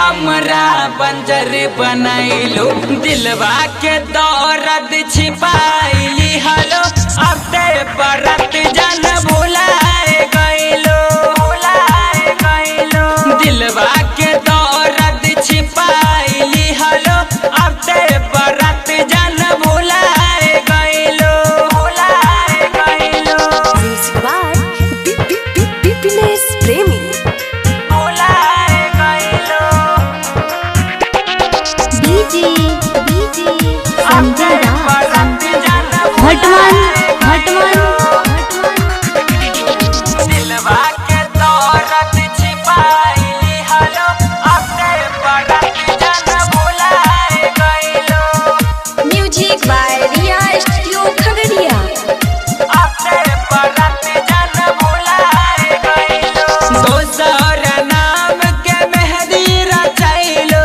हमरा बंजर बनैलो दिलवा के दर्द छिपाइली हलो अब ते बरत जन भुलाए गइलो दिलवा के दर्द छिपाइली हलो अब ते बरत जन भुलाए गइलो Happiness प्रेमी दिलवा के दर्द छिपाइली हलो अब ते बरत जन भुलाए गइलो music by Riya studio Khagaria. अब ते बरत जन भुलाए गइलो दोसर नाम के मेहंदी रचैलो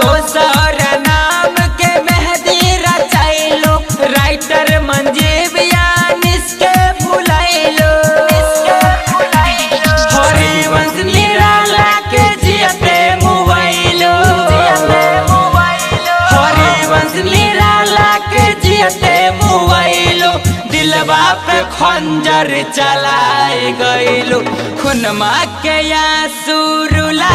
दोसर नाम के मेहंदी रचैलो राइटर मंजीब यानिस के भुलैलो हरिवंश निराला के जियते मोबाइलो हरिवंश निराला के जियते मोबाइलो दिलवा पे खंजर चलाए गइलो खुनमा के आंसू रुला